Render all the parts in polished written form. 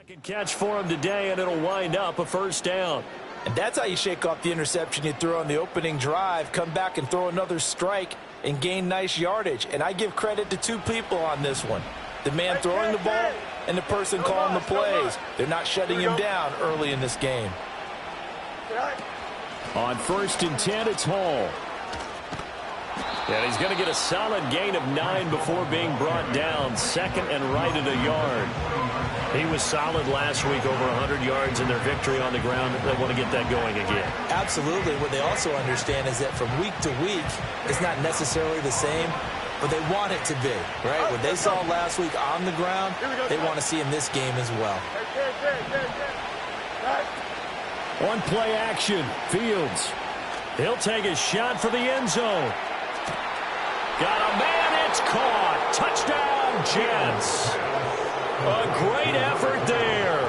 Second catch for him today, and it'll wind up a first down. And that's how you shake off the interception you threw on the opening drive, come back and throw another strike and gain nice yardage. And I give credit to two people on this one. The man throwing the ball and the person calling the plays. They're not shutting him down early in this game. On 1st and 10, it's Hall. And he's going to get a solid gain of 9 before being brought down. Second and right at a yard. He was solid last week, over 100 yards in their victory on the ground. They want to get that going again. Absolutely. What they also understand is that from week to week, it's not necessarily the same, but they want it to be, right? What they saw last week on the ground, they want to see in this game as well. One play action. Fields. He'll take a shot for the end zone. Got a man. It's caught. Touchdown, Jets. A great effort there.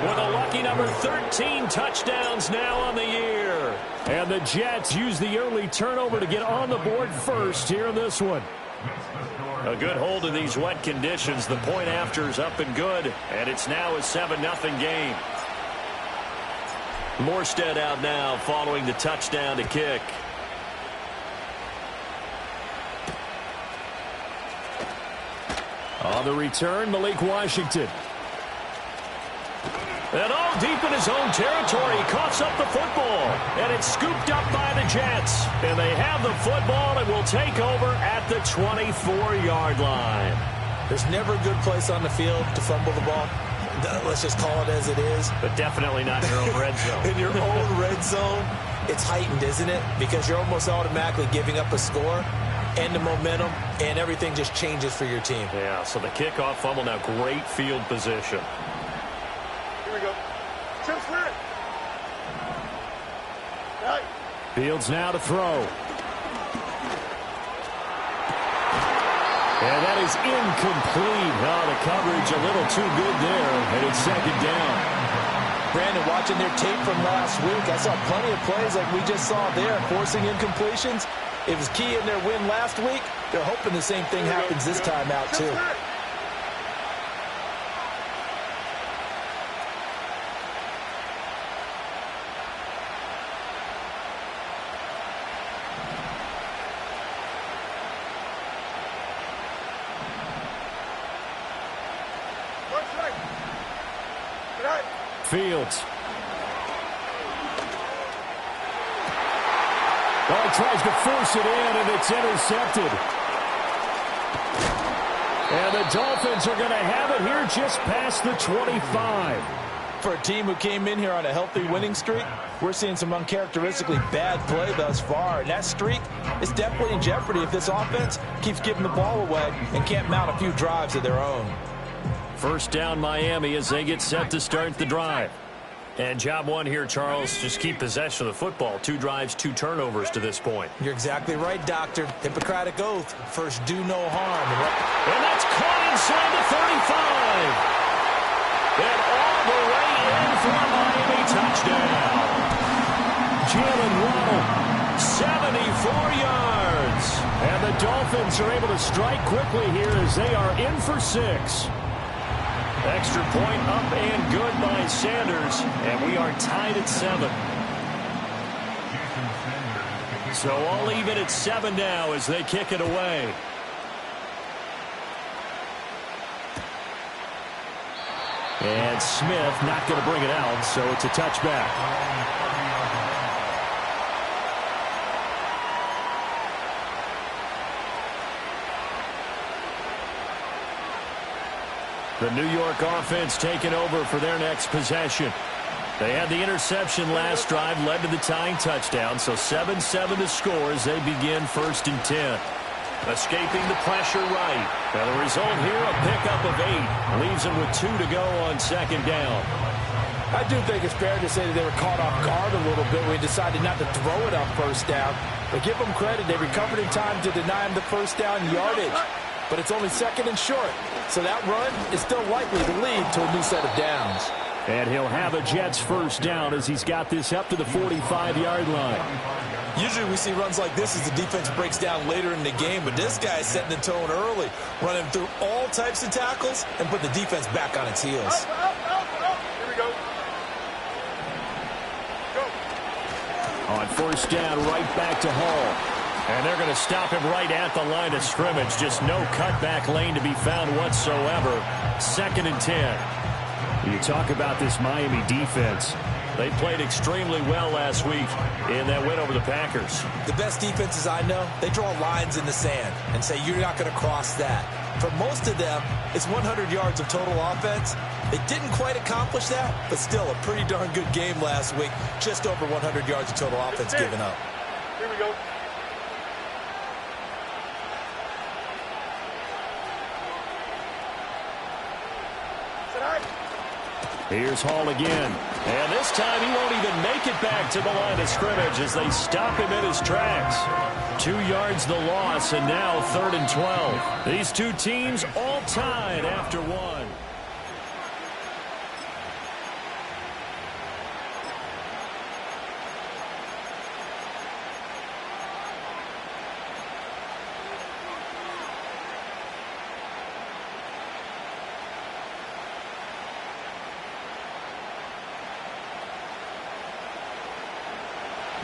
With a lucky number 13 touchdowns now on the year. And the Jets use the early turnover to get on the board first here in this one. A good hold in these wet conditions. The point after is up and good. And it's now a 7-0 game. Morstead out now following the touchdown to kick. On the return, Malik Washington. And all deep in his own territory, he coughs up the football. And it's scooped up by the Jets. And they have the football and will take over at the 24-yard line. There's never a good place on the field to fumble the ball. Let's just call it as it is. But definitely not in your own red zone. In your own red zone, it's heightened, isn't it? Because you're almost automatically giving up a score and the momentum, and everything just changes for your team. Yeah, so the kickoff fumble, now great field position. Here we go. Chip Spirit. Fields now to throw. And that is incomplete. Oh, the coverage a little too good there, and it's second down. Brandon, watching their tape from last week, I saw plenty of plays like we just saw there, forcing incompletions. It was key in their win last week. They're hoping the same thing happens this time out, too. Fields. Well, he tries to force it in, and it's intercepted. And the Dolphins are going to have it here just past the 25. For a team who came in here on a healthy winning streak, we're seeing some uncharacteristically bad play thus far. And that streak is definitely in jeopardy if this offense keeps giving the ball away and can't mount a few drives of their own. First down, Miami, as they get set to start the drive. And job one here, Charles, just keep possession of the football. 2 drives, 2 turnovers to this point. You're exactly right, Doctor. Hippocratic oath. First, do no harm. And that's caught inside the 35. And all the way in for a Miami touchdown. Jalen Waddle, 74 yards. And the Dolphins are able to strike quickly here as they are in for 6. Extra point up and good by Sanders, and we are tied at 7. So all even at 7 now as they kick it away. And Smith not going to bring it out, so it's a touchback. The New York offense taking over for their next possession. They had the interception last drive, led to the tying touchdown, so 7-7 to score as they begin 1st and 10. Escaping the pressure right. Now the result here, a pickup of 8. Leaves them with 2 to go on 2nd down. I do think it's fair to say that they were caught off guard a little bit. We decided not to throw it on 1st down. But give them credit. They recovered in time to deny them the 1st down yardage. But it's only 2nd and short. So that run is still likely to lead to a new set of downs. And he'll have a Jets 1st down as he's got this up to the 45-yard line. Usually we see runs like this as the defense breaks down later in the game, but this guy's setting the tone early, running through all types of tackles and put the defense back on its heels. first down right back to Hall. And they're going to stop him right at the line of scrimmage. Just no cutback lane to be found whatsoever. 2nd and 10. You talk about this Miami defense. They played extremely well last week in that win over the Packers. The best defenses I know, they draw lines in the sand and say you're not going to cross that. For most of them, it's 100 yards of total offense. They didn't quite accomplish that, but still a pretty darn good game last week. Just over 100 yards of total offense given up. Here we go. Here's Hall again. And this time he won't even make it back to the line of scrimmage as they stop him in his tracks. 2 yards the loss, and now 3rd and 12. These two teams all tied after one.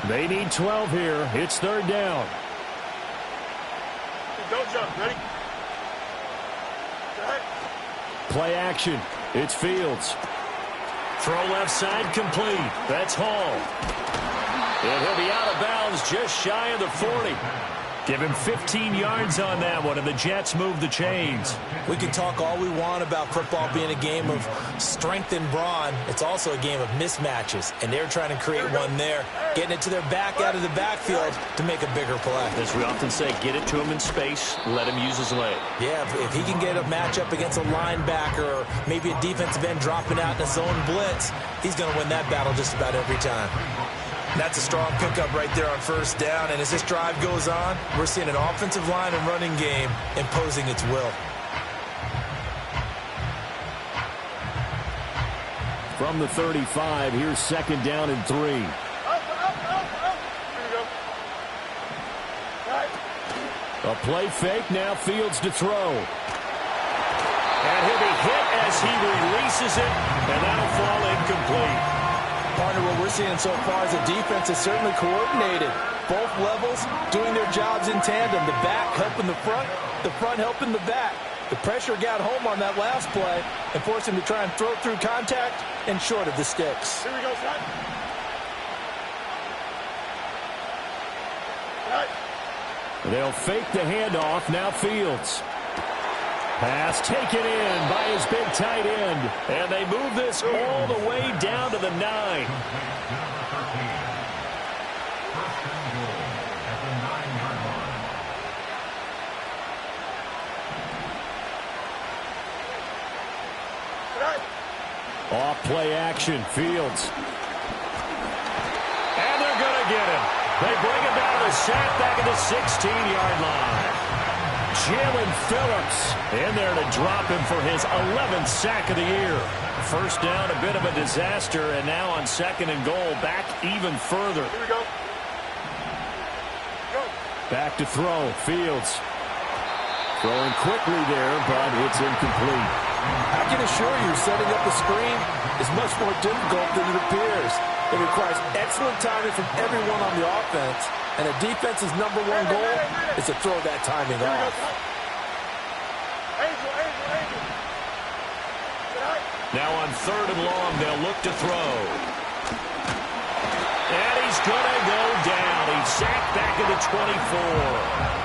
They need 12 here. It's 3rd down. Don't jump. Ready? Play action. It's Fields. Throw left side complete. That's Hall. And he'll be out of bounds just shy of the 40. Give him 15 yards on that one, and the Jets move the chains. We can talk all we want about football being a game of strength and brawn. It's also a game of mismatches, and they're trying to create one there, getting it to their back out of the backfield to make a bigger play. As we often say, get it to him in space, let him use his leg. Yeah, if he can get a matchup against a linebacker or maybe a defensive end dropping out in a zone blitz, he's going to win that battle just about every time. That's a strong pickup right there on 1st down. And as this drive goes on, we're seeing an offensive line and running game imposing its will. From the 35, here's 2nd down and 3. Here we go. Right. A play fake, now Fields to throw. And he'll be hit as he releases it, and that'll fall incomplete. Partner, what we're seeing so far is the defense is certainly coordinated. Both levels doing their jobs in tandem. The back helping the front helping the back. The pressure got home on that last play and forced him to try and throw through contact and short of the sticks. Here we go, son. Right. They'll fake the handoff, now Fields. Pass taken in by his big tight end. And they move this all the way down to the 9. Off play action, Fields. And they're going to get him. They bring him down to the sack back at the 16-yard line. Jalen Phillips in there to drop him for his 11th sack of the year. 1st down, a bit of a disaster, and now on 2nd and goal, back even further. Here we go. Go. Back to throw, Fields. Throwing quickly there, but it's incomplete. I can assure you, setting up a screen is much more difficult than it appears. It requires excellent timing from everyone on the offense, and a defense's #1 goal is to throw that timing off. Now on 3rd and long, they'll look to throw. And he's going to go down. He's sacked back at the 24.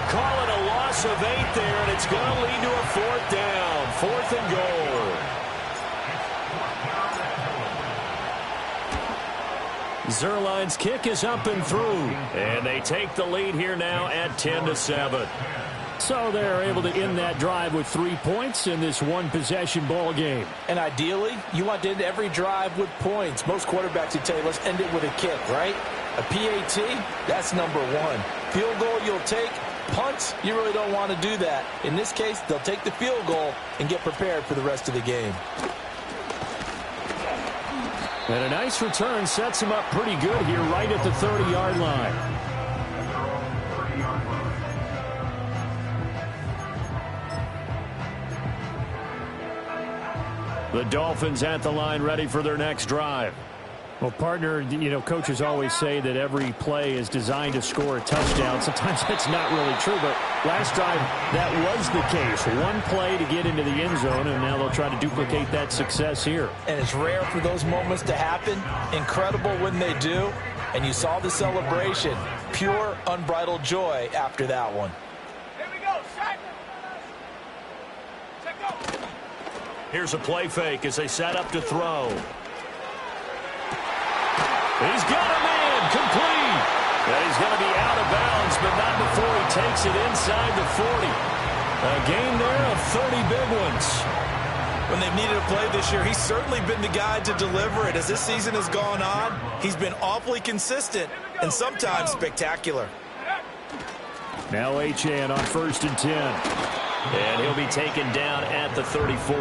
Call it a loss of 8 there, and it's going to lead to a 4th down. 4th and goal. Zerline's kick is up and through. And they take the lead here now at 10-7. So they're able to end that drive with 3 points in this one-possession ball game. And ideally, you want to end every drive with points. Most quarterbacks would tell you, let's end it with a kick, right? A PAT, that's #1. Field goal you'll take. Punts, you really don't want to do that. In this case, they'll take the field goal and get prepared for the rest of the game. And a nice return sets him up pretty good here right at the 30-yard line. The Dolphins at the line ready for their next drive. Well, partner, you know, coaches always say that every play is designed to score a touchdown. Sometimes that's not really true, but last time that was the case. One play to get into the end zone, and now they'll try to duplicate that success here. And it's rare for those moments to happen. Incredible when they do. And you saw the celebration. Pure, unbridled joy after that one. Here we go, set. Check go. Here's a play fake as they set up to throw. He's got a man complete. And he's going to be out of bounds, but not before he takes it inside the 40. A gain there of 30 big ones. When they've needed a play this year, he's certainly been the guy to deliver it. As this season has gone on, he's been awfully consistent and sometimes spectacular. Now Achane on 1st and 10. And he'll be taken down at the 34.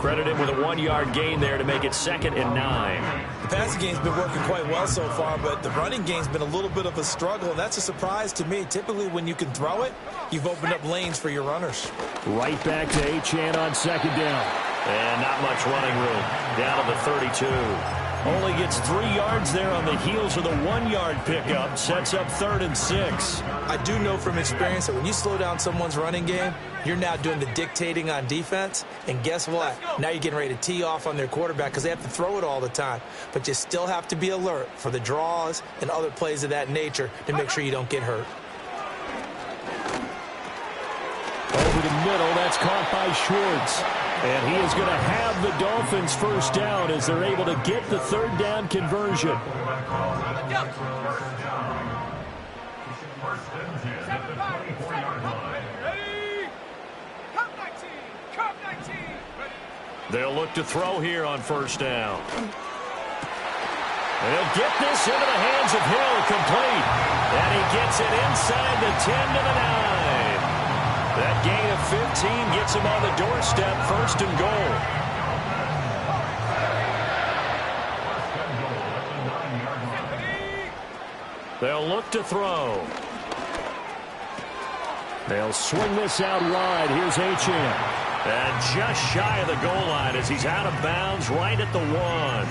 Credit him with a 1-yard gain there to make it 2nd and 9. The passing game's been working quite well so far, but the running game's been a little bit of a struggle, and that's a surprise to me. Typically, when you can throw it, you've opened up lanes for your runners. Right back to Achane on 2nd down. And not much running room. Down to the 32. Only gets 3 yards there on the heels of the 1-yard pickup. Sets up 3rd and 6. I do know from experience that when you slow down someone's running game, you're now doing the dictating on defense. And guess what? Now you're getting ready to tee off on their quarterback because they have to throw it all the time. But you still have to be alert for the draws and other plays of that nature to make sure you don't get hurt. Over the middle, that's caught by Schwartz. And he is going to have the Dolphins first down as they're able to get the 3rd down conversion. They'll look to throw here on 1st down. They'll get this into the hands of Hill, complete. And he gets it inside the 10 to the 9. That gain of 15 gets him on the doorstep, 1st and goal. They'll look to throw. They'll swing this out wide. Here's Achane. And just shy of the goal line as he's out of bounds right at the 1.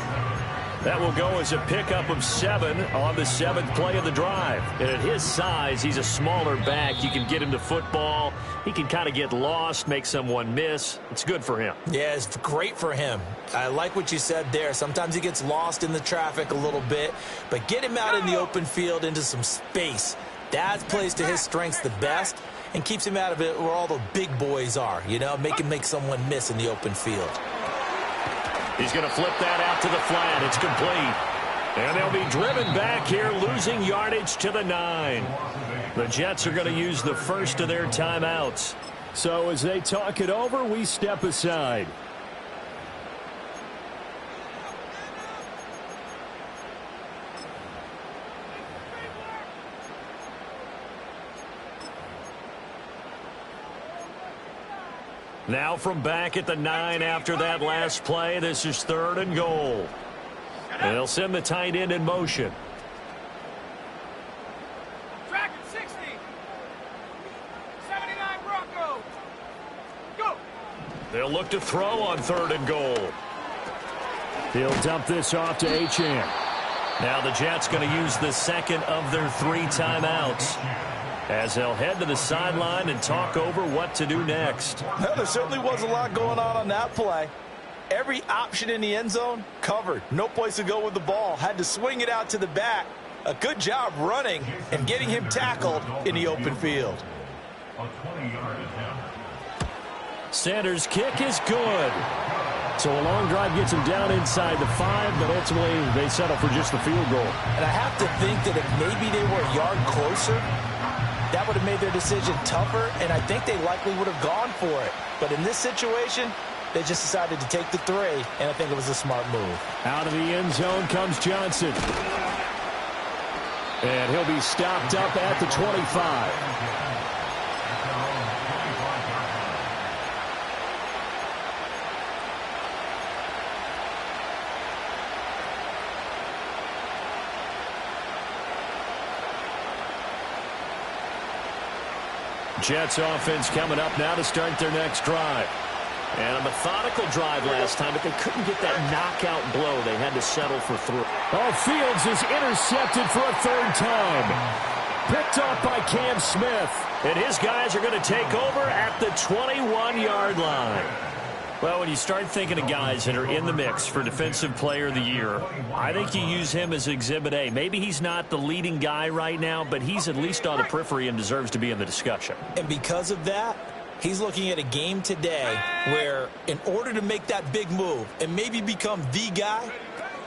That will go as a pickup of 7 on the 7th play of the drive. And at his size, he's a smaller back. You can get him to football. He can kind of get lost, make someone miss. It's good for him. Yeah, it's great for him. I like what you said there. Sometimes he gets lost in the traffic a little bit. But get him out in the open field into some space. That plays to his strengths the best and keeps him out of it where all the big boys are. You know, make him make someone miss in the open field. He's going to flip that out to the flat. It's complete. And they'll be driven back here, losing yardage to the 9. The Jets are going to use the first of their timeouts. So as they talk it over, we step aside. Now from back at the 9 after that last play, this is 3rd and goal. And they'll send the tight end in motion. Track at 60. 79 Broncos. Go. They'll look to throw on 3rd and goal. He'll dump this off to Achane. Now the Jets going to use the 2nd of their 3 timeouts, as they'll head to the sideline and talk over what to do next. Well, there certainly was a lot going on that play. Every option in the end zone covered. No place to go with the ball. Had to swing it out to the back. A good job running and getting him tackled in the open field. Sanders' kick is good. So a long drive gets him down inside the 5, but ultimately they settle for just the field goal. And I have to think that if maybe they were a yard closer, that would have made their decision tougher, and I think they likely would have gone for it. But in this situation, they just decided to take the 3, and I think it was a smart move. Out of the end zone comes Johnson. And he'll be stopped up at the 25. Jets offense coming up now to start their next drive. And a methodical drive last time, but they couldn't get that knockout blow. They had to settle for 3. Oh, Fields is intercepted for a 3rd time. Picked up by Cam Smith. And his guys are going to take over at the 21-yard line. Well, when you start thinking of guys that are in the mix for Defensive Player of the Year, I think you use him as Exhibit A. Maybe he's not the leading guy right now, but he's at least on the periphery and deserves to be in the discussion. And because of that, he's looking at a game today where in order to make that big move and maybe become the guy,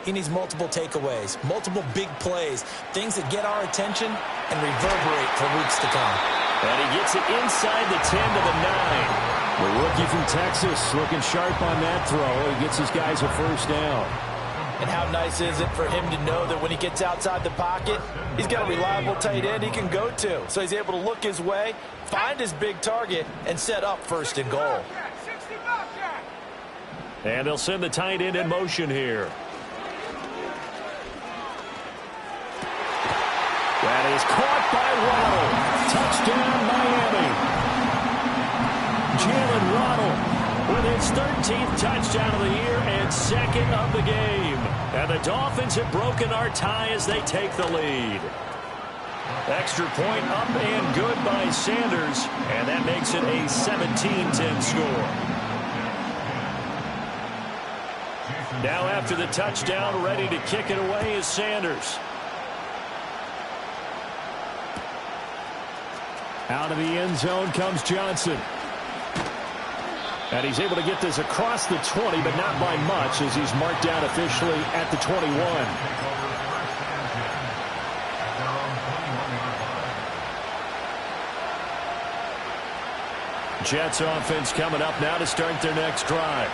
he needs multiple takeaways, multiple big plays, things that get our attention and reverberate for weeks to come. And he gets it inside the 10 to the 9. The rookie from Texas looking sharp on that throw. He gets his guys a 1st down. And how nice is it for him to know that when he gets outside the pocket, he's got a reliable tight end he can go to. So he's able to look his way, find his big target, and set up 1st and goal. And they'll send the tight end in motion here. That is caught by Waddle. Touchdown, Miami. Jalen Waddle with his 13th touchdown of the year and 2nd of the game. And the Dolphins have broken our tie as they take the lead. Extra point up and good by Sanders, and that makes it a 17-10 score. Now after the touchdown, ready to kick it away is Sanders. Out of the end zone comes Johnson. And he's able to get this across the 20, but not by much, as he's marked down officially at the 21. Jets offense coming up now to start their next drive.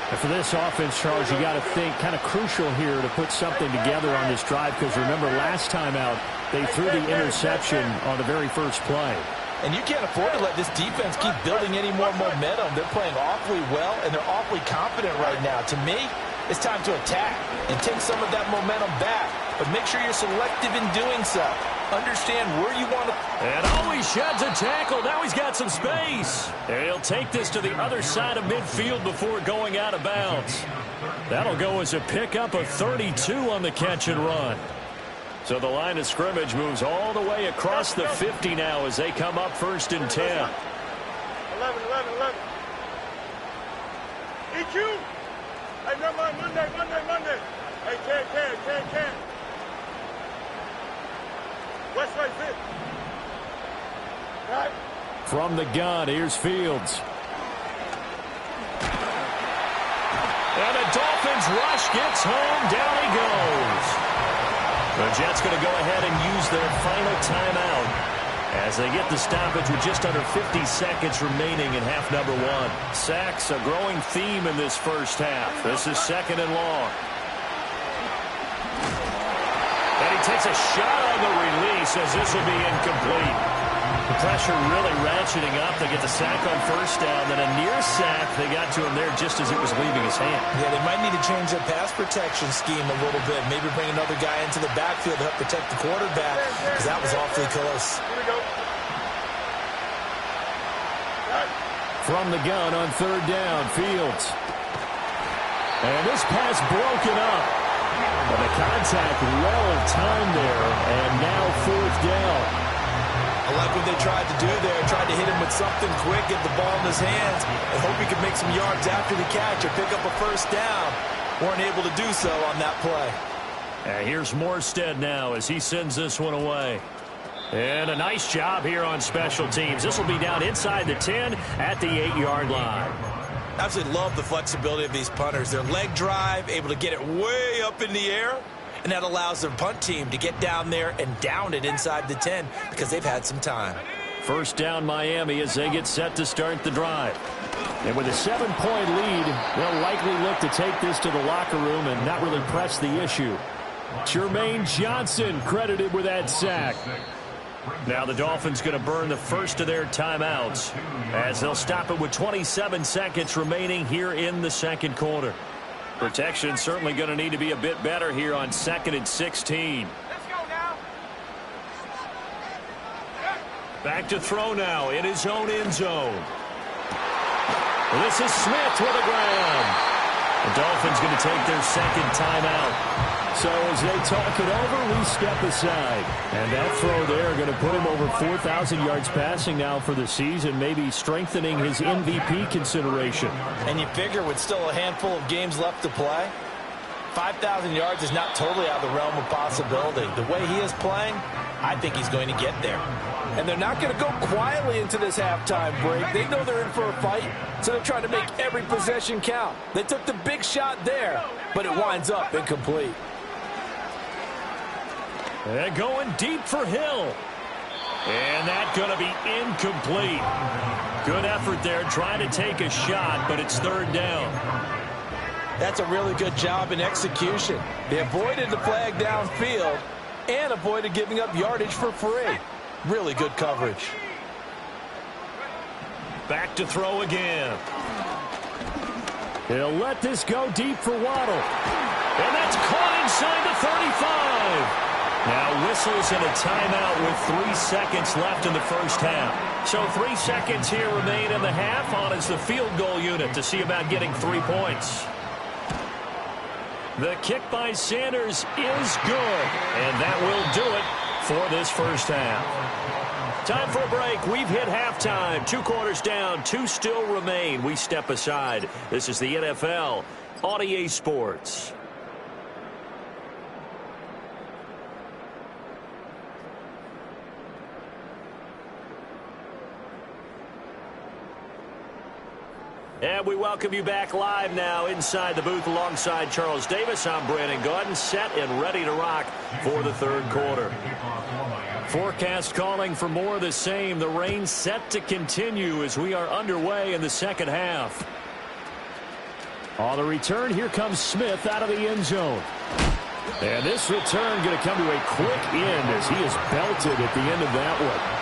And for this offense, Charles, you got to think kind of crucial here to put something together on this drive, because remember last time out, they threw the interception on the very first play. And you can't afford to let this defense keep building any more momentum. They're playing awfully well, and they're awfully confident right now. To me, it's time to attack and take some of that momentum back. But make sure you're selective in doing so. Understand where you want to... And always sheds a tackle. Now he's got some space. And he'll take this to the other side of midfield before going out of bounds. That'll go as a pickup of 32 on the catch and run. So the line of scrimmage moves all the way across the 50 now as they come up 1st and 10. 11. EQ. Hey, never mind. Monday. Hey, can. West right fit. Right. From the gun, here's Fields. And the Dolphins rush gets home. Down he goes. The Jets going to go ahead and use their final timeout as they get the stoppage with just under 50 seconds remaining in half number 1. Sacks, a growing theme in this first half. This is 2nd and long. And he takes a shot on the release as this will be incomplete. The pressure really ratcheting up. They get the sack on 1st down, then a near sack. They got to him there just as it was leaving his hand. Yeah, they might need to change their pass protection scheme a little bit. Maybe bring another guy into the backfield to help protect the quarterback, because that was awfully close. Here we go. From the gun on 3rd down, Fields. And this pass broken up. And the contact well timed there, and now 4th down. I like what they tried to do there. Tried to hit him with something quick, get the ball in his hands, and hope he could make some yards after the catch or pick up a 1st down. Weren't able to do so on that play. And here's Morstead now as he sends this one away. And a nice job here on special teams. This will be down inside the 10 at the 8-yard line. Absolutely love the flexibility of these punters. Their leg drive, able to get it way up in the air, and that allows their punt team to get down there and down it inside the 10 because they've had some time. 1st down Miami as they get set to start the drive. And with a 7-point lead, they'll likely look to take this to the locker room and not really press the issue. Jermaine Johnson credited with that sack. Now the Dolphins going to burn the first of their timeouts as they'll stop it with 27 seconds remaining here in the 2nd quarter. Protection certainly going to need to be a bit better here on 2nd and 16. Let's go now. Back to throw now in his own end zone. This is Smith with a grab. The Dolphins going to take their second timeout. So as they talk it over, we step aside. And that throw there going to put him over 4,000 yards passing now for the season, maybe strengthening his MVP consideration. And you figure with still a handful of games left to play, 5,000 yards is not totally out of the realm of possibility. The way he is playing, I think he's going to get there. And they're not going to go quietly into this halftime break. They know they're in for a fight, so they're trying to make every possession count. They took the big shot there, but it winds up incomplete. They're going deep for Hill. And that's going to be incomplete. Good effort there trying to take a shot, but it's third down. That's a really good job in execution. They avoided the flag downfield and avoided giving up yardage for free. Really good coverage. Back to throw again. He'll let this go deep for Waddle. And that's caught inside the 35. Now whistles and a timeout with 3 seconds left in the first half. So 3 seconds here remain in the half. On is the field goal unit to see about getting 3 points. The kick by Sanders is good. And that will do it for this first half. Time for a break. We've hit halftime. 2 quarters down. 2 still remain. We step aside. This is the NFL on EA Sports. And we welcome you back live now inside the booth alongside Charles Davis. I'm Brandon Gaudin, set and ready to rock for the third quarter. Forecast calling for more of the same. The rain set to continue as we are underway in the second half. On the return, here comes Smith out of the end zone. And this return going to come to a quick end as he is belted at the end of that one.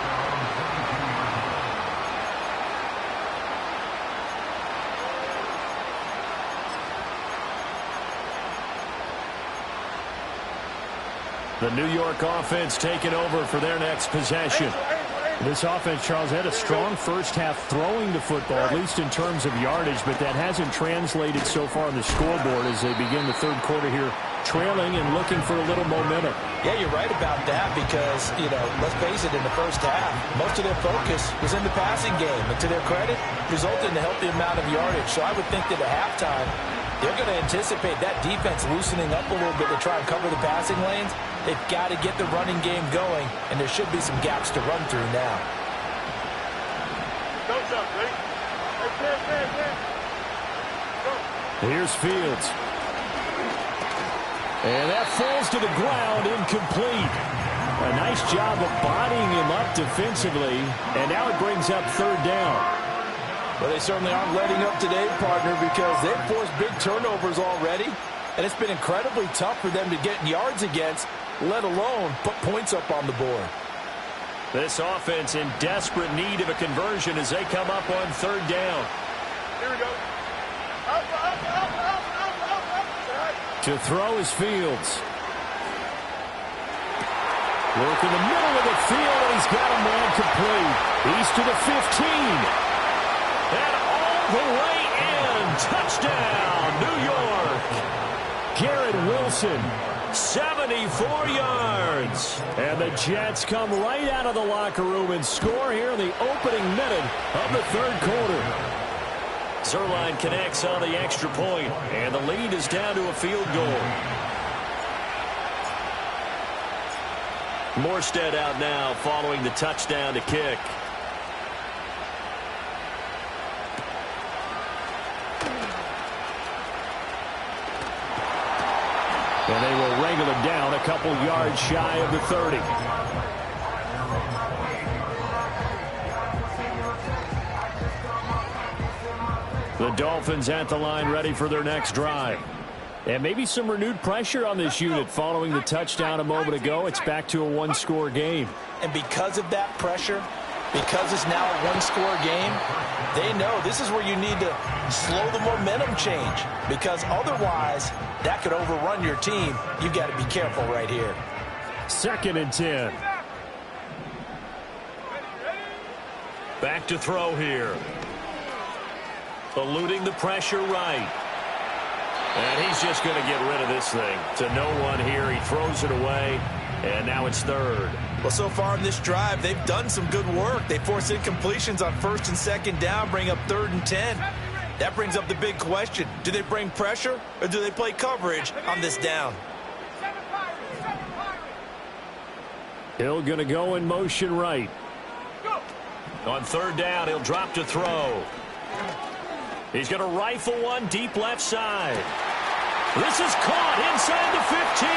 The New York offense taking over for their next possession. This offense, Charles, had a strong first half throwing the football, at least in terms of yardage, but that hasn't translated so far on the scoreboard as they begin the third quarter here, trailing and looking for a little momentum. Yeah, you're right about that because, let's face it, in the first half, most of their focus was in the passing game. And to their credit, resulted in a healthy amount of yardage. So I would think that at halftime, they're going to anticipate that defense loosening up a little bit to try and cover the passing lanes. They've got to get the running game going, and there should be some gaps to run through now. Here's Fields. And that falls to the ground, incomplete. A nice job of bodying him up defensively, and now it brings up third down. Well, they certainly aren't letting up today, partner, because they've forced big turnovers already, and it's been incredibly tough for them to get yards against, let alone put points up on the board. This offense in desperate need of a conversion as they come up on third down. Here we go. To throw is Fields. Work in the middle of the field, and he's got a man complete. He's to the 15. And all the way in. Touchdown, New York. Garrett Wilson. 74 yards. And the Jets come right out of the locker room and score here in the opening minute of the third quarter. Zerline connects on the extra point, and the lead is down to a field goal. Morstead out now following the touchdown to kick. And they will wrangle it down a couple yards shy of the 30. The Dolphins at the line ready for their next drive. And maybe some renewed pressure on this unit following the touchdown a moment ago. It's back to a one-score game. And because of that pressure, because it's now a one-score game, they know this is where you need to slow the momentum change, because otherwise that could overrun your team. You've got to be careful right here. 2nd and 10. Back to throw here. eluding the pressure right. And he's just going to get rid of this thing. To no one here. He throws it away, and now it's third. Well, so far in this drive, they've done some good work. They force incompletions on first and second down, bring up 3rd and 10. That brings up the big question. Do they bring pressure, or do they play coverage on this down? Hill going to go in motion right. On 3rd down, he'll drop to throw. He's going to rifle one deep left side. This is caught inside the 15.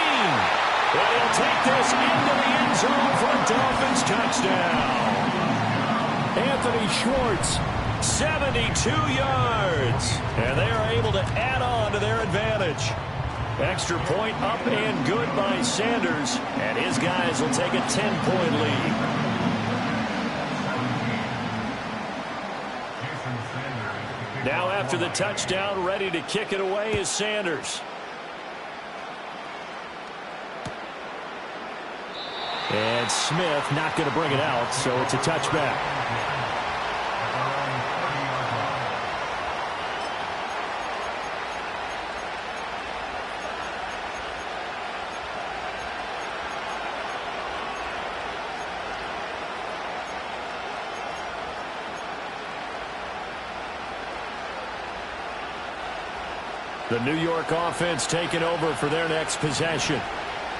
And he'll take this into the end zone for a Dolphins touchdown. Anthony Schwartz. 72 yards. And they are able to add on to their advantage. Extra point up and good by Sanders. And his guys will take a 10-point lead. Now after the touchdown, ready to kick it away is Sanders. And Smith not going to bring it out, so it's a touchback. The New York offense taking over for their next possession.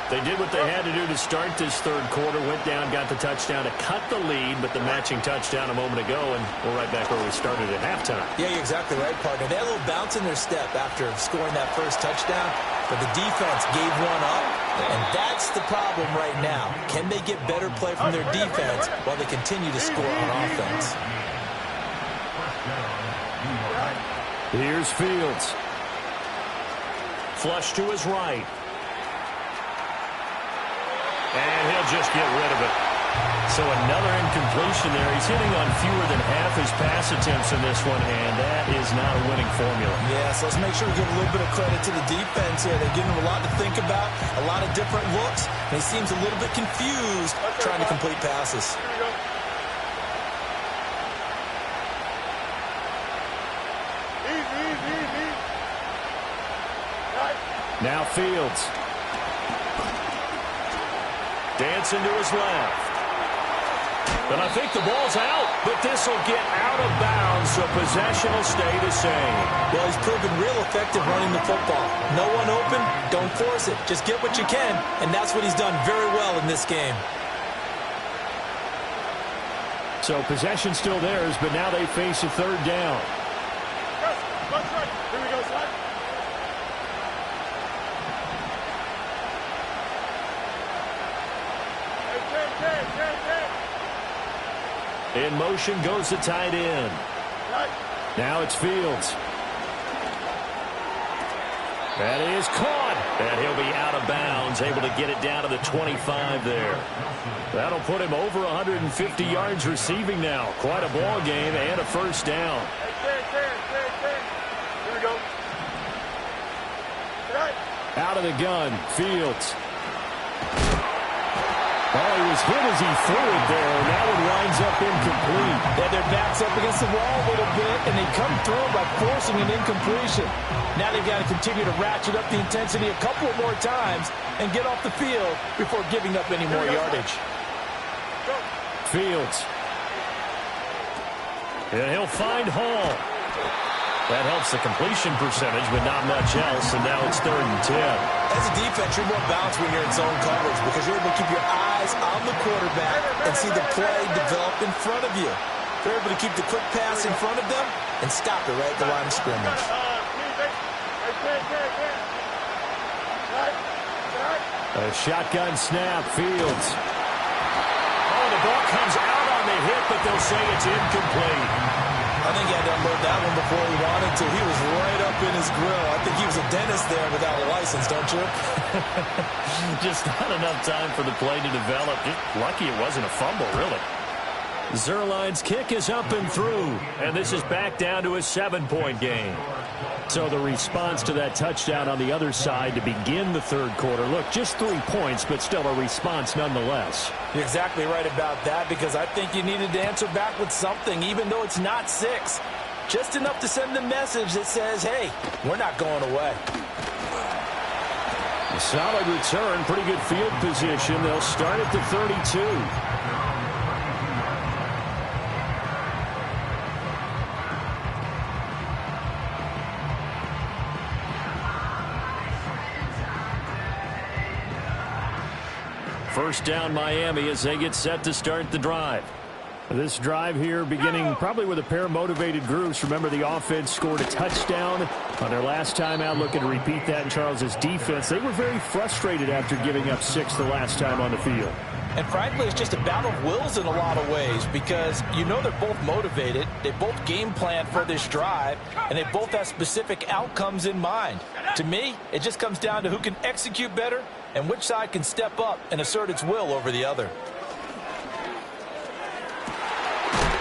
They did what they had to do to start this third quarter. Went down, got the touchdown to cut the lead, but the matching touchdown a moment ago, and we're right back where we started at halftime. Yeah, you're exactly right, partner. They had a little bounce in their step after scoring that first touchdown, but the defense gave one up, and that's the problem right now. Can they get better play from their defense while they continue to score on offense? Here's Fields. Flush to his right. And he'll just get rid of it. So another incompletion there. He's hitting on fewer than half his pass attempts in this one, and that is not a winning formula. Yeah, so let's make sure we give a little bit of credit to the defense here. They're giving him a lot to think about, a lot of different looks, and he seems a little bit confused trying to complete passes. Now Fields. Dancing to his left. But I think the ball's out, but this will get out of bounds, so possession will stay the same. Well, he's proven real effective running the football. No one open, don't force it. Just get what you can, and that's what he's done very well in this game. So possession still theirs, but now they face a third down. Here we go, son. In motion goes the tight end. Now it's Fields. That is caught. And he'll be out of bounds, able to get it down to the 25 there. That'll put him over 150 yards receiving now. Quite a ball game and a first down. Here we go. Out of the gun, Fields. Oh, he was hit as he threw it there, and that one winds up incomplete. Yeah, their back's up against the wall a little bit, and they come through by forcing an incompletion. Now they've got to continue to ratchet up the intensity a couple of more times and get off the field before giving up any more yardage. Fields. And he'll find Hall. That helps the completion percentage, but not much else, and now it's 3rd and 10. As a defense, you're more balanced when you're in zone coverage because you're able to keep your eyes on the quarterback and see the play develop in front of you. They're able to keep the quick pass in front of them and stop it right at the line of scrimmage. A shotgun snap, Fields. Oh, the ball comes out on the hit, but they'll say it's incomplete. I think he had to unload that one before he wanted to. He was right up in his grill. I think he was a dentist there without a license, don't you? Just not enough time for the play to develop. Just lucky it wasn't a fumble, really. Zuerlein's kick is up and through, and this is back down to a 7-point game. So the response to that touchdown on the other side to begin the third quarter. Look, just 3 points, but still a response nonetheless. You're exactly right about that because I think you needed to answer back with something, even though it's not 6. Just enough to send the message that says, hey, we're not going away. A solid return, pretty good field position. They'll start at the 32. First down Miami as they get set to start the drive. This drive here beginning probably with a pair of motivated groups. Remember, the offense scored a touchdown on their last time out. Looking to repeat that in Charles's defense. They were very frustrated after giving up 6 the last time on the field. And frankly, it's just a battle of wills in a lot of ways because you know they're both motivated. They both game plan for this drive, and they both have specific outcomes in mind. To me, it just comes down to who can execute better and which side can step up and assert its will over the other.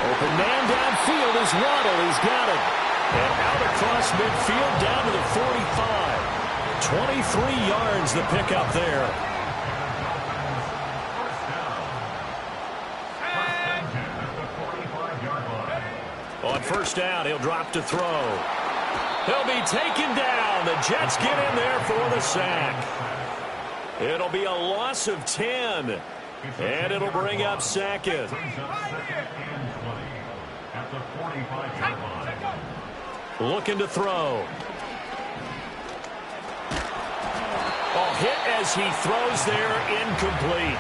Open man downfield is Waddle. He's got it. And out across midfield down to the 45. 23 yards the pickup there. On first down, he'll drop to throw. He'll be taken down. The Jets get in there for the sack. It'll be a loss of 10. And it'll bring up Sackett. Looking to throw. Oh, hit as he throws there, incomplete.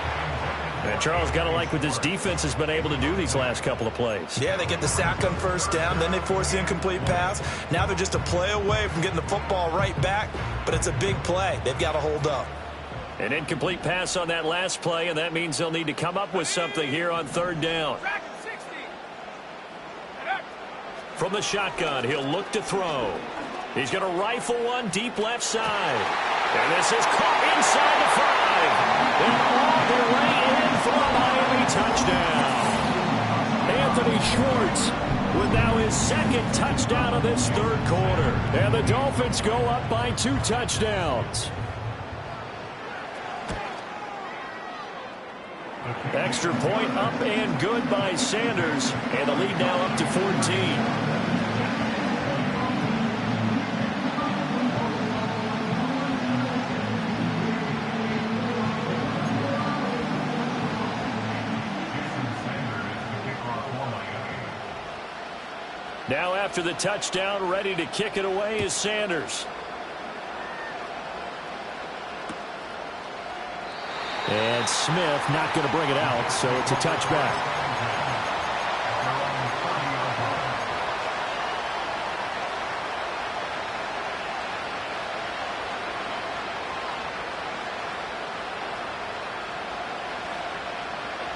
And Charles, got to like what this defense has been able to do these last couple of plays. Yeah, they get the sack on first down, then they force the incomplete pass. Now they're just a play away from getting the football right back, but it's a big play. They've got to hold up. An incomplete pass on that last play, and that means they'll need to come up with something here on third down. From the shotgun, he'll look to throw. He's going to rifle one deep left side. And this is caught inside the 5. And all the way in for a Miami touchdown. Anthony Schwartz with now his second touchdown of this third quarter. And the Dolphins go up by 2 touchdowns. Extra point up and good by Sanders. And the lead now up to 14. Now after the touchdown, ready to kick it away is Sanders. And Smith not going to bring it out, so it's a touchback.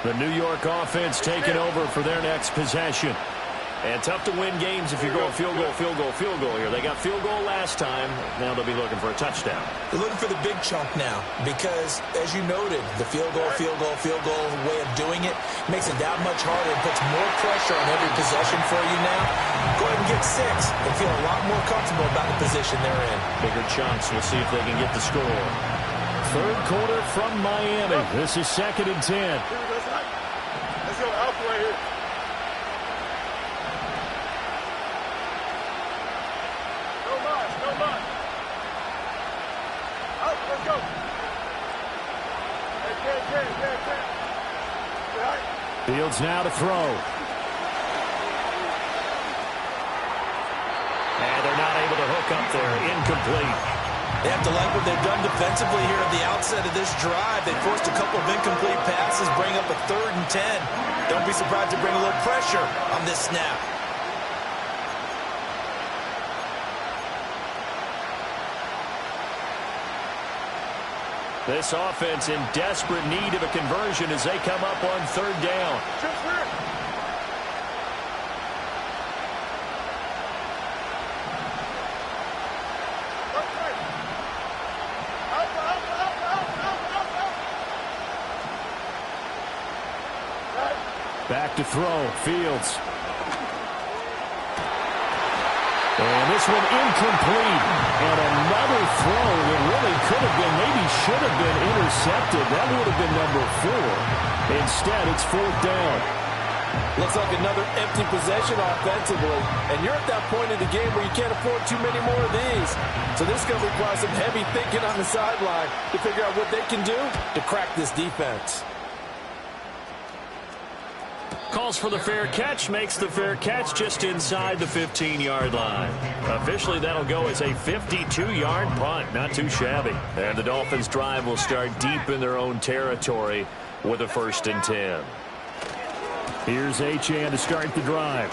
The New York offense taking over for their next possession. And tough to win games if you're going field goal here. They got field goal last time. Now they'll be looking for a touchdown. They're looking for the big chunk now because, as you noted, the field goal way of doing it makes it that much harder and puts more pressure on every possession for you now. Go ahead and get 6 and feel a lot more comfortable about the position they're in. Bigger chunks. We'll see if they can get the score. Third quarter from Miami. This is 2nd and 10. Let's go out right here. Fields now to throw. And they're not able to hook up there. Incomplete. They have to like what they've done defensively here at the outset of this drive. They forced a couple of incomplete passes, bring up a 3rd and 10. Don't be surprised to bring a little pressure on this snap. This offense in desperate need of a conversion as they come up on 3rd down. Back to throw. Fields. And this one incomplete. And another throw that really could have been, maybe should have been intercepted. That would have been number 4. Instead, it's 4th down. Looks like another empty possession offensively. And you're at that point in the game where you can't afford too many more of these. So this is going to require some heavy thinking on the sideline to figure out what they can do to crack this defense. Calls for the fair catch, makes the fair catch just inside the 15-yard line. Officially, that'll go as a 52-yard punt. Not too shabby. And the Dolphins' drive will start deep in their own territory with a 1st and 10. Here's Achane to start the drive.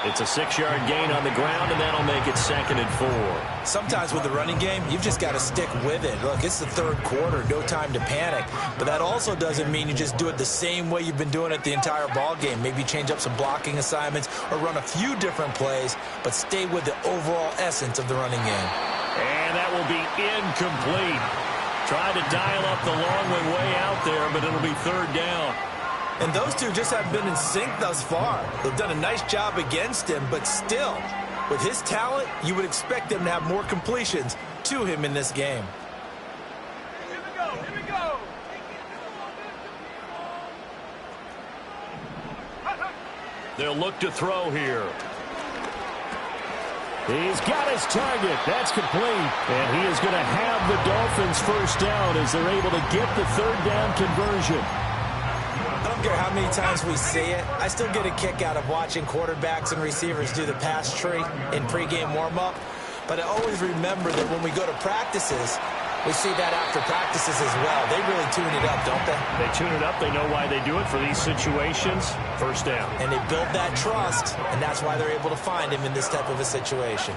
It's a 6-yard gain on the ground, and that'll make it 2nd and 4. Sometimes with the running game, you've just got to stick with it. Look, it's the 3rd quarter, no time to panic. But that also doesn't mean you just do it the same way you've been doing it the entire ball game. Maybe change up some blocking assignments or run a few different plays, but stay with the overall essence of the running game. And that will be incomplete. Try to dial up the long one way out there, but it'll be 3rd down. And those two just haven't been in sync thus far. They've done a nice job against him, but still, with his talent, you would expect him to have more completions to him in this game. Here we go, here we go. They'll look to throw here. He's got his target. That's complete. And he is going to have the Dolphins 1st down as they're able to get the 3rd down conversion. I don't care how many times we say it, I still get a kick out of watching quarterbacks and receivers do the pass tree in pregame warm-up. But I always remember that when we go to practices, we see that after practices as well. They really tune it up, don't they? They tune it up. They know why they do it for these situations. 1st down. And they build that trust, and that's why they're able to find him in this type of a situation.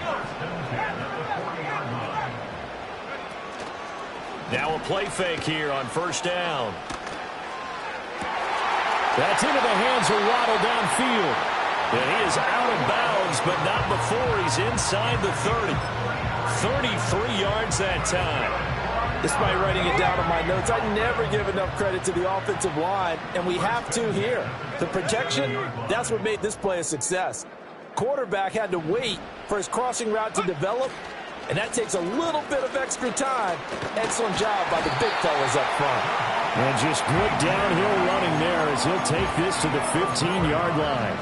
Now a play fake here on 1st down. That's into the hands of Waddle downfield. And he is out of bounds, but not before he's inside the 30. 33 yards that time. Despite writing it down on my notes, I never give enough credit to the offensive line, and we have to here. The protection, that's what made this play a success. Quarterback had to wait for his crossing route to develop, and that takes a little bit of extra time. Excellent job by the big fellas up front. And just good downhill running there as he'll take this to the 15-yard line.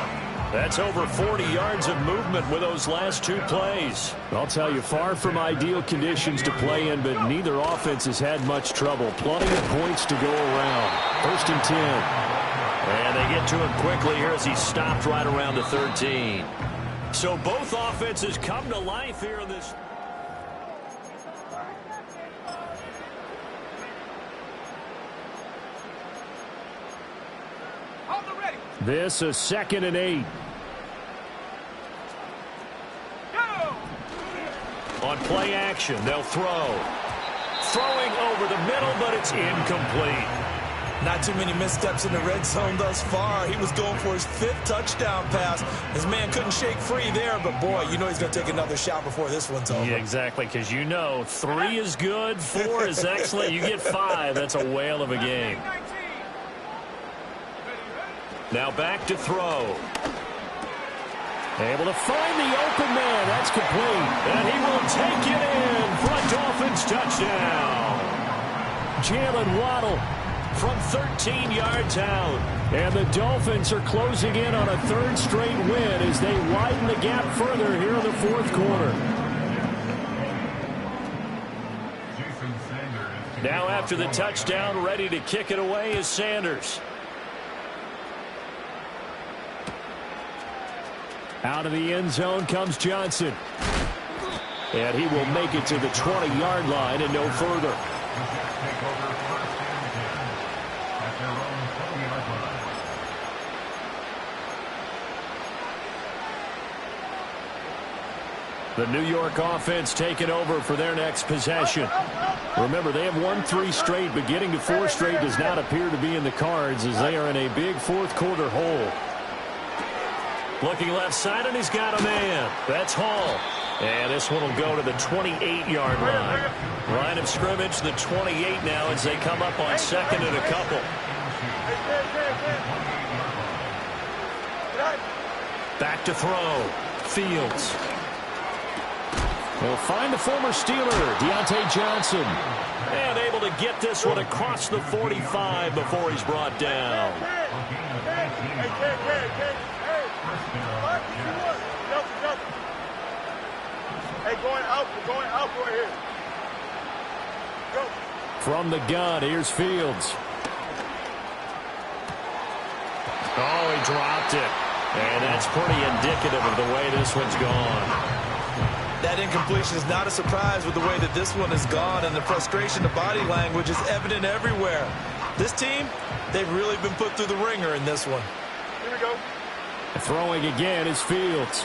That's over 40 yards of movement with those last 2 plays. I'll tell you, far from ideal conditions to play in, but neither offense has had much trouble. Plenty of points to go around. 1st and 10. And they get to him quickly here as he stopped right around the 13. So both offenses come to life here in this. This is 2nd and 8. On play action, they'll throw. Throwing over the middle, but it's incomplete. Not too many missteps in the red zone thus far. He was going for his 5th touchdown pass. His man couldn't shake free there, but boy, you know he's going to take another shot before this one's over. Yeah, exactly, because you know 3 is good, 4 is excellent. You get 5, that's a whale of a game. Now back to throw. Able to find the open man. That's complete. And he will take it in for a Dolphins touchdown. Jalen Waddle from 13 yards out. And the Dolphins are closing in on a 3rd straight win as they widen the gap further here in the 4th quarter. Now after the touchdown, ready to kick it away is Sanders. Out of the end zone comes Johnson. And he will make it to the 20-yard line and no further. The New York offense taking over for their next possession. Remember, they have won 3 straight, but getting to 4 straight does not appear to be in the cards as they are in a big 4th quarter hole. Looking left side, and he's got a man. That's Hall. And this one will go to the 28-yard line. Line of scrimmage, the 28 now as they come up on 2nd and a couple. Back to throw. Fields. They'll find the former Steeler, Deontay Johnson. And able to get this one across the 45 before he's brought down. Hey, Ken. Hey, what? You what? Nothing. Hey, we're going out right here. Go. From the gun, here's Fields. Oh, he dropped it. And that's pretty indicative of the way this one's gone. That incompletion is not a surprise with the way that this one has gone, and the frustration, the body language is evident everywhere. This team, they've really been put through the ringer in this one. Here we go. Throwing again is Fields.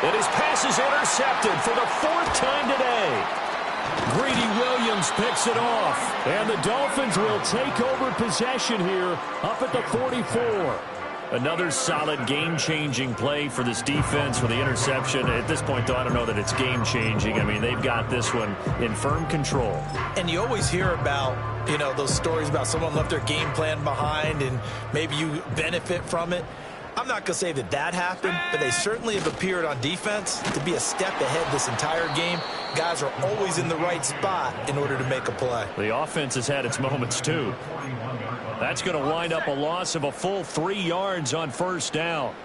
And his pass is intercepted for the 4th time today. Greedy Williams picks it off. And the Dolphins will take over possession here up at the 44. Another solid game-changing play for this defense with the interception. At this point, though, I don't know that it's game-changing. I mean, they've got this one in firm control. And you always hear about, you know, those stories about someone left their game plan behind and maybe you benefit from it. I'm not going to say that that happened, but they certainly have appeared on defense to be a step ahead this entire game. Guys are always in the right spot in order to make a play. The offense has had its moments, too. That's going to wind up a loss of a full 3 yards on 1st down.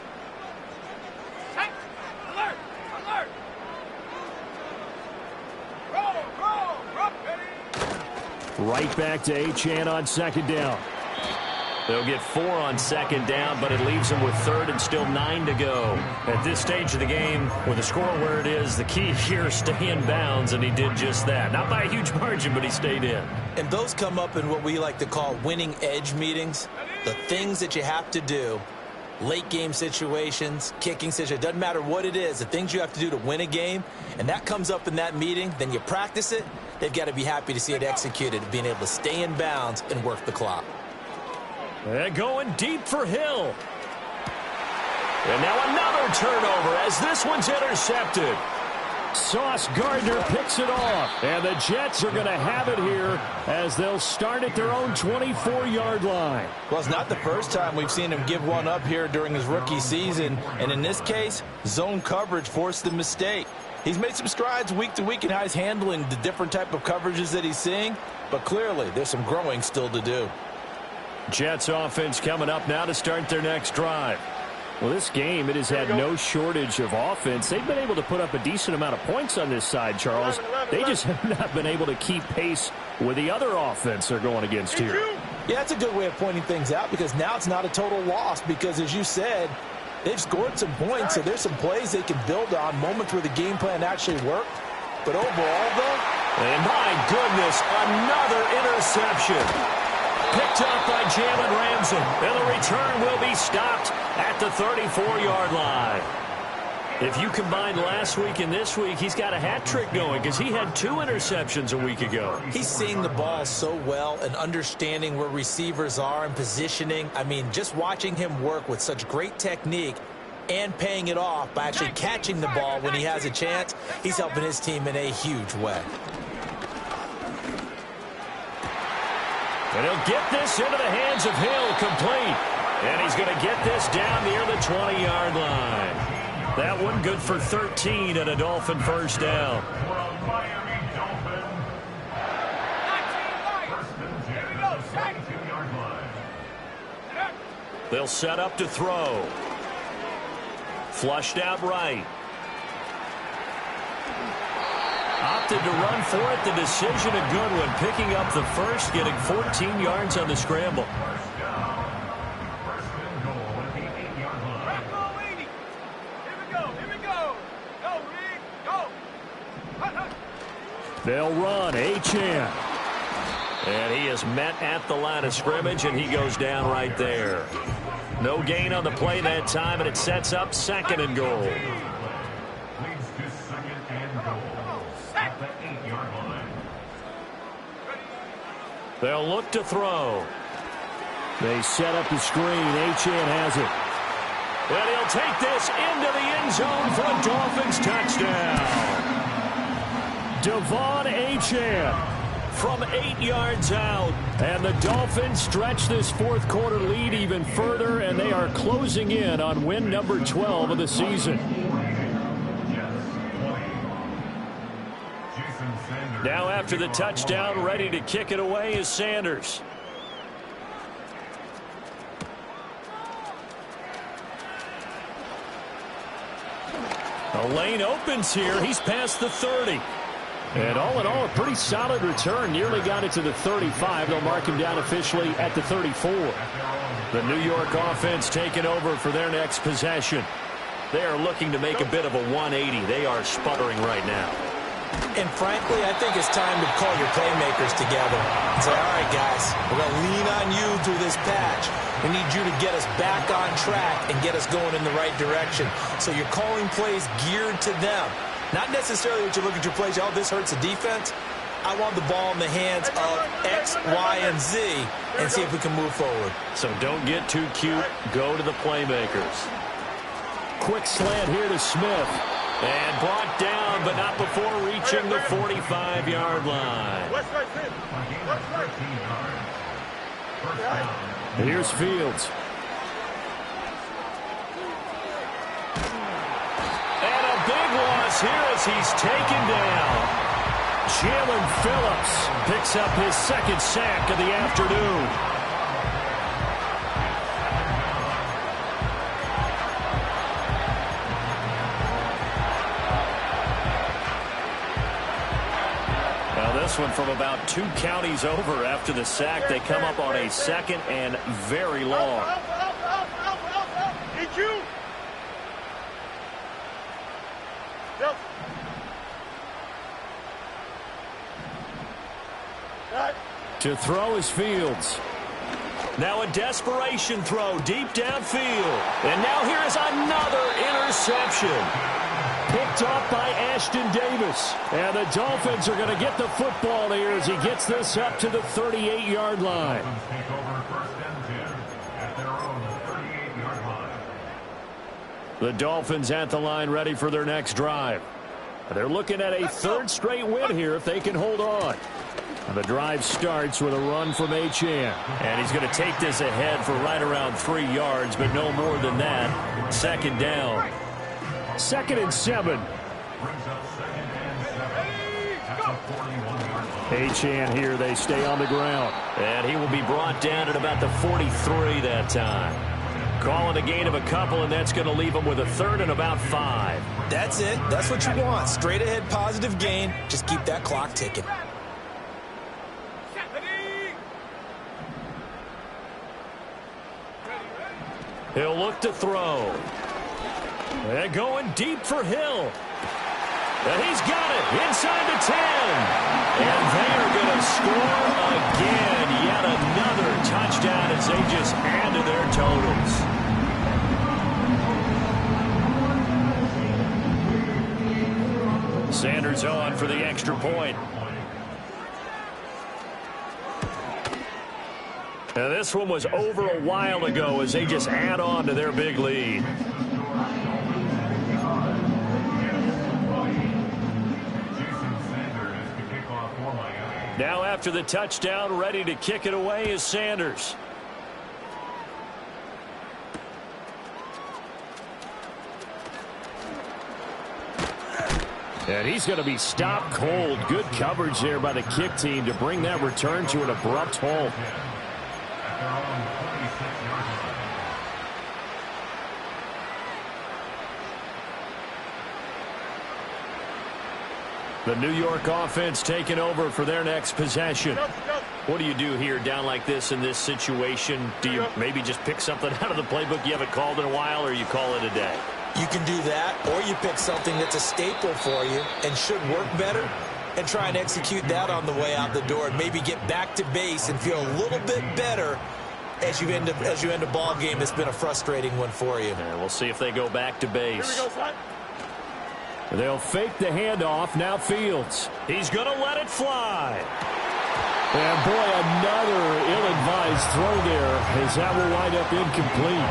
Hey, alert! Roll, ready? Right back to Achane on 2nd down. They'll get 4 on 2nd down, but it leaves them with 3rd and still 9 to go. At this stage of the game, with the score where it is, the key here is stay in bounds, and he did just that. Not by a huge margin, but he stayed in. And those come up in what we like to call winning edge meetings. The things that you have to do, late game situations, kicking situations, doesn't matter what it is, the things you have to do to win a game, and that comes up in that meeting, then you practice it, they've got to be happy to see it executed, being able to stay in bounds and work the clock. They're going deep for Hill. And now another turnover as this one's intercepted. Sauce Gardner picks it off. And the Jets are going to have it here as they'll start at their own 24-yard line. Well, it's not the first time we've seen him give one up here during his rookie season. And in this case, zone coverage forced the mistake. He's made some strides week to week in how he's handling the different type of coverages that he's seeing. But clearly, there's some growing still to do. Jets offense coming up now to start their next drive. Well, this game, it has had no shortage of offense. They've been able to put up a decent amount of points on this side, Charles. They just have not been able to keep pace with the other offense they're going against here. Yeah, that's a good way of pointing things out because now it's not a total loss because, as you said, they've scored some points, so there's some plays they can build on, moments where the game plan actually worked. But overall, though, and my goodness, another interception. Picked up by Jalen Ramsey, and the return will be stopped at the 34-yard line. If you combine last week and this week, he's got a hat trick going because he had 2 interceptions a week ago. He's seeing the ball so well and understanding where receivers are and positioning. I mean, just watching him work with such great technique and paying it off by actually catching the ball when he has a chance, he's helping his team in a huge way. And he'll get this into the hands of Hill, complete. And he's going to get this down near the 20-yard line. That one good for 13 and a Dolphin first down. They'll set up to throw. Flushed out right. Opted to run for it. The decision a good one. Picking up the first, getting 14 yards on the scramble. They'll run. Achane. And he is met at the line of scrimmage, and he goes down right there. No gain on the play that time, and it sets up 2nd and goal. They'll look to throw. They set up the screen. Achane has it. And he'll take this into the end zone for a Dolphins touchdown. Devon Achane from 8 yards out. And the Dolphins stretch this 4th quarter lead even further, and they are closing in on win number 12 of the season. Now after the touchdown, ready to kick it away is Sanders. The lane opens here. He's past the 30. And all in all, a pretty solid return. Nearly got it to the 35. They'll mark him down officially at the 34. The New York offense taking over for their next possession. They are looking to make a bit of a 180. They are sputtering right now. And frankly, I think it's time to call your playmakers together and say, all right, guys, we're going to lean on you through this patch. We need you to get us back on track and get us going in the right direction. So you're calling plays geared to them. Not necessarily that you look at your plays, oh, this hurts the defense. I want the ball in the hands of X, Y, and Z and see if we can move forward. So don't get too cute. Go to the playmakers. Quick slant here to Smith. And brought down, but not before reaching the 45-yard line. Here's Fields. And a big loss here as he's taken down. Jalen Phillips Picks up his second sack of the afternoon. This one from about 2 counties over after the sack. They come up on a second and very long. Did you? Yep. to throw is Fields. Now a desperation throw deep downfield. And now here is another interception. Picked off by Ashton Davis. And the Dolphins are going to get the football here as he gets this up to the 38-yard line. The Dolphins at the line ready for their next drive. They're looking at a third straight win here if they can hold on. And the drive starts with a run from Achane. And he's going to take this ahead for right around 3 yards, but no more than that. Second down. 2nd and 7. Achane here, they stay on the ground. And he will be brought down at about the 43 that time. Calling a gain of a couple, and that's going to leave him with a 3rd and about 5. That's it. That's what you want. Straight ahead positive gain. Just keep that clock ticking. He'll look to throw. And going deep for Hill. And he's got it inside the 10. And they are going to score again. Yet another touchdown as they just add to their totals. Sanders on for the extra point. Now this one was over a while ago as they just add on to their big lead. Now after the touchdown, ready to kick it away is Sanders. And he's going to be stopped cold. Good coverage there by the kick team to bring that return to an abrupt halt. The New York offense taking over for their next possession. What do you do here down like this in this situation? Do you maybe just pick something out of the playbook you haven't called in a while, or you call it a day? You can do that, or you pick something that's a staple for you and should work better and try and execute that on the way out the door and maybe get back to base and feel a little bit better as you end a ball game that's been a frustrating one for you. And we'll see if they go back to base. They'll fake the handoff. Now Fields. He's going to let it fly. And boy, another ill-advised throw there as that will wind up incomplete.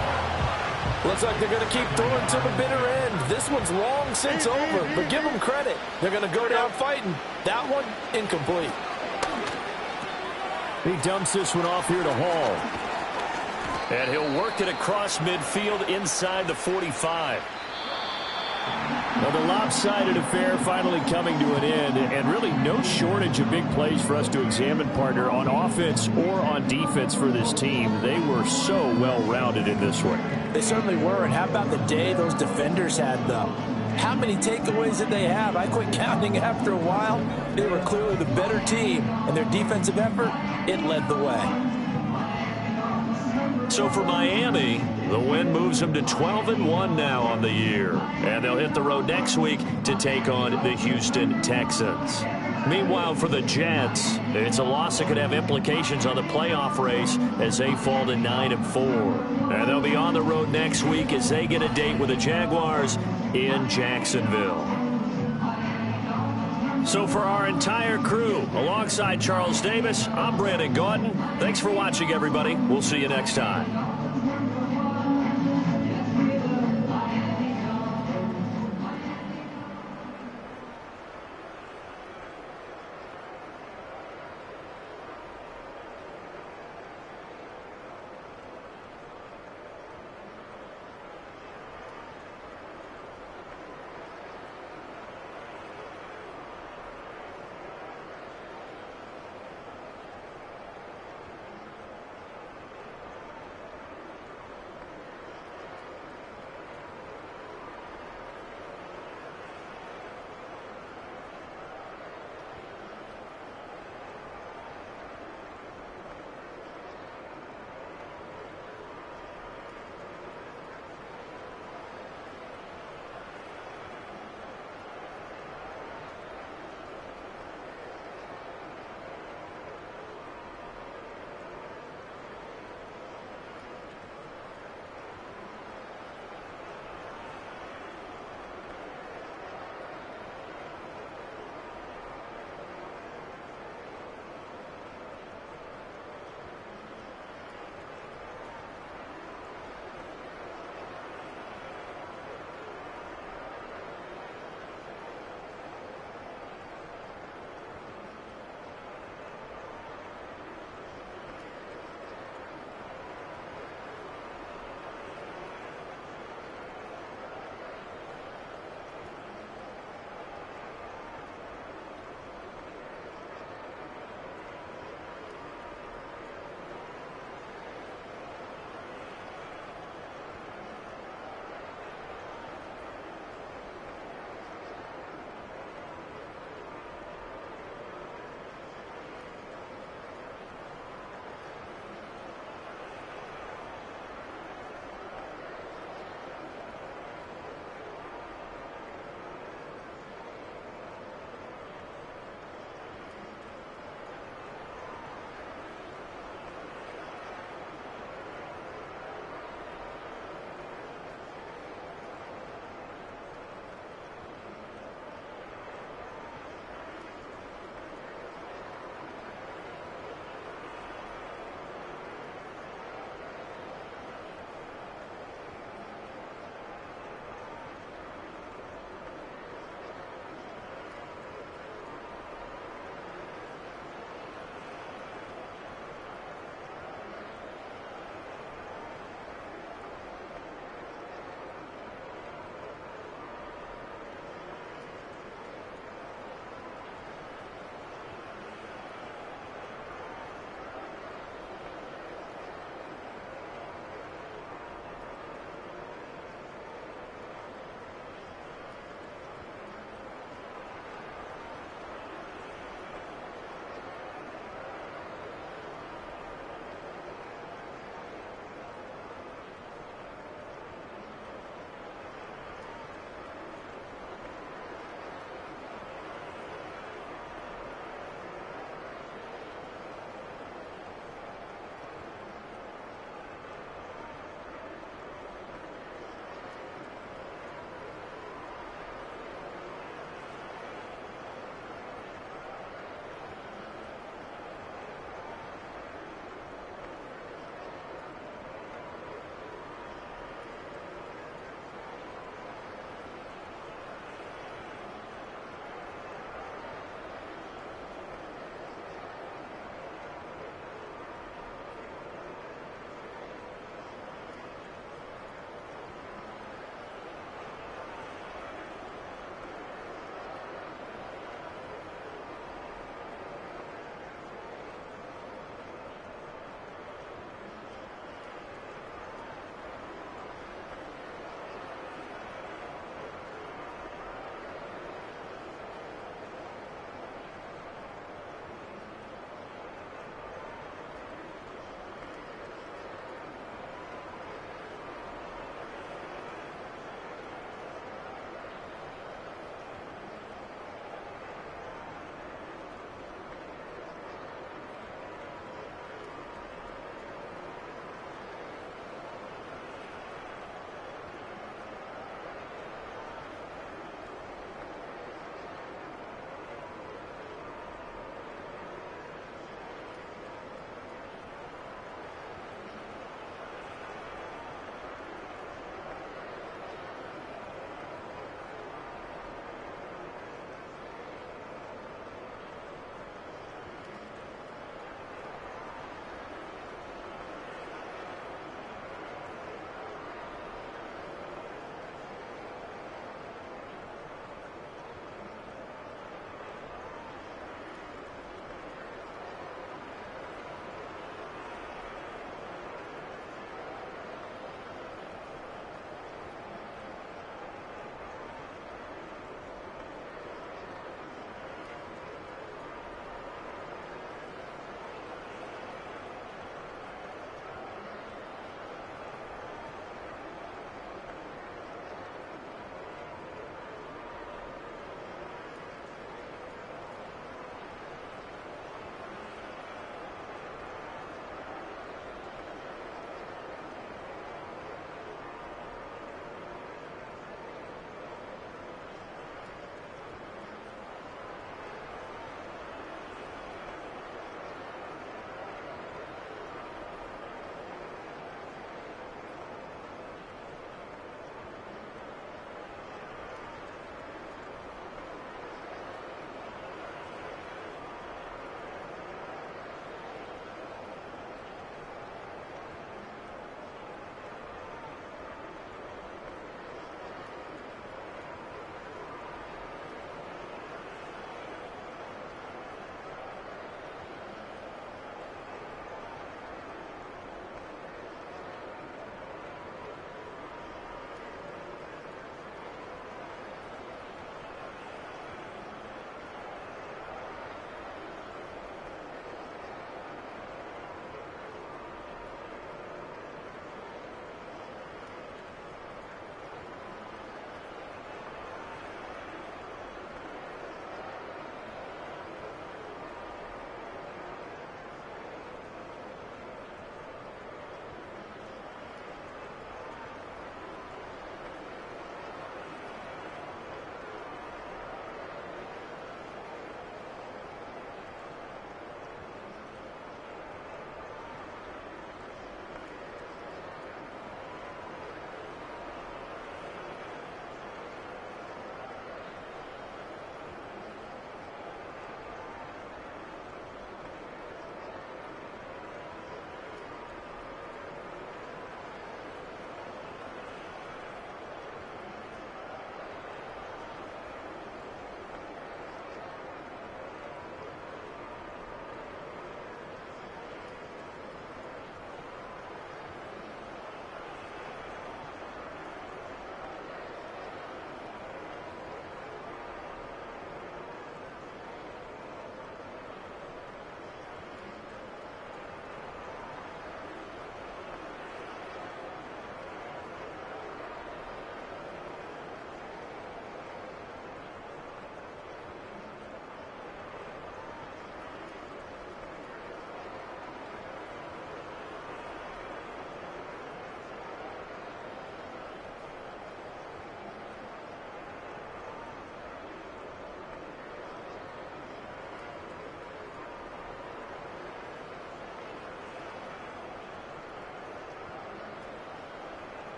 Looks like they're going to keep throwing to the bitter end. This one's long since over, but give them credit. They're going to go down fighting. That one, incomplete. He dumps this one off here to Hall. And he'll work it across midfield inside the 45. Well, the lopsided affair finally coming to an end, and really no shortage of big plays for us to examine, partner, on offense or on defense for this team. They were so well-rounded in this one. They certainly were, and how about the day those defenders had, though? How many takeaways did they have? I quit counting after a while. They were clearly the better team, and their defensive effort, it led the way. So for Miami, the win moves them to 12-1 now on the year. And they'll hit the road next week to take on the Houston Texans. Meanwhile, for the Jets, it's a loss that could have implications on the playoff race as they fall to 9-4. And they'll be on the road next week as they get a date with the Jaguars in Jacksonville. So for our entire crew, alongside Charles Davis, I'm Brandon Gaudin. Thanks for watching, everybody. We'll see you next time.